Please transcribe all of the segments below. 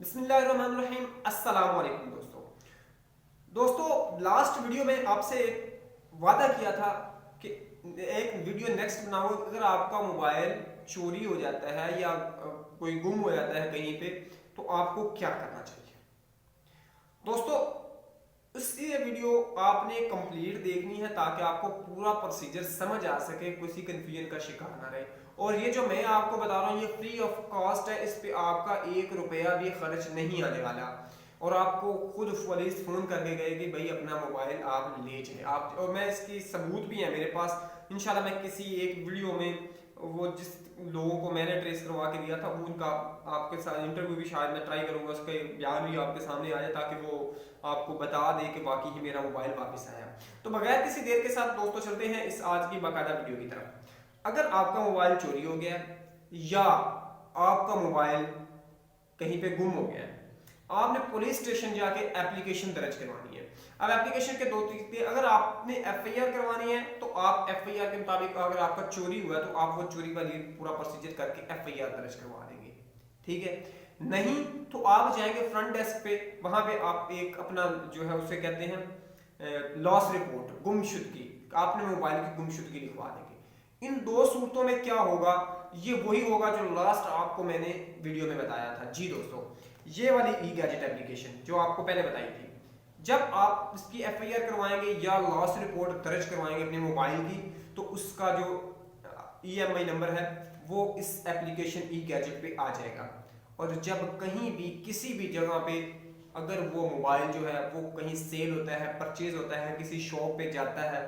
बिस्मिल्लाहिर्रहमानिर्रहीम। अस्सलाम वालेकुम दोस्तों, लास्ट वीडियो में आपसे वादा किया था कि एक वीडियो नेक्स्ट बनाऊँ। अगर आपका मोबाइल चोरी हो जाता है या कोई गुम हो जाता है कहीं पे, तो आपको क्या करना चाहिए। दोस्तों, इस ये वीडियो आपने कंप्लीट देखनी है ताकि आपको पूरा प्रोसीजर समझ आ सके, किसी कंफ्यूजन का शिकार ना रहे। और ये जो मैं आपको बता रहा हूँ ये फ्री ऑफ कॉस्ट है, इस पे आपका 1 रुपया भी खर्च नहीं आने वाला। और आपको खुद पुलिस फोन करके गए कि भाई अपना मोबाइल आप ले जाए आप, और मैं इसकी सबूत भी है मेरे पास। इंशाल्लाह मैं किसी एक वीडियो में वो जिस लोगों को मैंने ट्रेस करवा के दिया था उनका आपके साथ इंटरव्यू भी शायद मैं ट्राई करूंगा, उसके बयान भी आपके सामने आ जाए ताकि वो आपको बता दे कि बाकी ही मेरा मोबाइल वापस आया। तो बगैर किसी देर के साथ दोस्तों चलते हैं इस आज की बाकायदा वीडियो की तरफ। अगर आपका मोबाइल चोरी हो गया या आपका मोबाइल कहीं पे गुम हो गया है, आपने पुलिस स्टेशन जाके एप्लीकेशन दर्ज करवानी है। अब एप्लीकेशन के दो तरीके, अगर आपने एफआईआर करवानी है तो आप एफआईआर के मुताबिक, अगर आपका चोरी हुआ है तो आप वो चोरी वाली पूरा प्रोसीजर करके एफआईआर दर्ज करवा देंगे, ठीक है। नहीं तो आप जाएंगे फ्रंट डेस्क पे, वहां पे आप एक अपना जो है उसे कहते हैं लॉस रिपोर्ट, गुमशुदगी, आपने मोबाइल की गुमशुदगी लिखवा देंगे। इन दो सूरतों में क्या होगा, ये वही होगा जो लास्ट आपको मैंने वीडियो में बताया था। जी दोस्तों, ये वाली ई गैजेट एप्लीकेशन जो आपको पहले बताई थी, जब आप इसकी एफआईआर करवाएंगे या लॉस रिपोर्ट दर्ज करवाएंगे अपने मोबाइल की, तो उसका जो ईएमआई नंबर है वो इस एप्लीकेशन ई गैजेट पे आ जाएगा। और जब कहीं भी किसी भी जगह पे अगर वो मोबाइल जो है वो कहीं सेल होता है, परचेज होता है, किसी शॉप पे जाता है,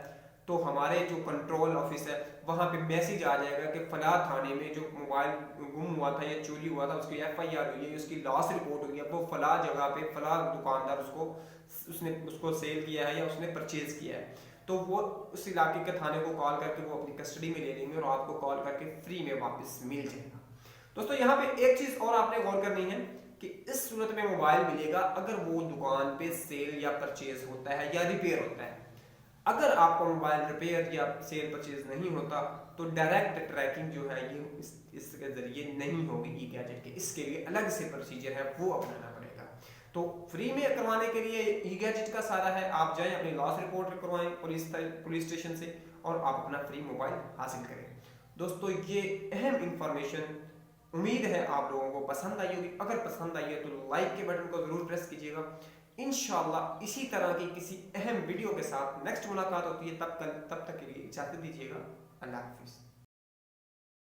तो हमारे जो कंट्रोल ऑफिस है वहां पे मैसेज आ जाएगा कि फला थाने में जो मोबाइल गुम हुआ था या चोरी हुआ था उसकी एफआईआर हुई है, उसकी लॉस रिपोर्ट हुई है, वो फला जगह पे फला दुकानदार उसको सेल किया है या उसने परचेज किया है, तो वो उस इलाके के थाने को कॉल करके वो अपनी कस्टडी में ले लेंगे और आपको कॉल करके फ्री में वापस मिल जाएगा। दोस्तों, यहाँ पे एक चीज और आपने गौर करनी है कि इस सूरत में मोबाइल मिलेगा अगर वो दुकान पे सेल या परचेज होता है या रिपेयर होता है। अगर आपका मोबाइल रिपेयर या सेल परचेज नहीं होता तो डायरेक्ट ट्रैकिंग जो है ये इसके जरिए नहीं होगी ई गैजेट के। इसके लिए अलग से प्रोसीजर है वो अपनाना पड़ेगा। तो फ्री में करवाने के लिए ई गैजेट का सारा है, आप जाएं अपनी लॉस रिपोर्ट करवाएं पुलिस स्टेशन से और आप अपना फ्री मोबाइल हासिल करें। दोस्तों, ये अहम इंफॉर्मेशन उम्मीद है आप लोगों को पसंद आई होगी। अगर पसंद आई है तो लाइक के बटन को जरूर प्रेस कीजिएगा। इंशाल्लाह इसी तरह की किसी अहम वीडियो के साथ नेक्स्ट मुलाकात होती है, तब तक के लिए इजाजत दीजिएगा। अल्लाह हाफिज।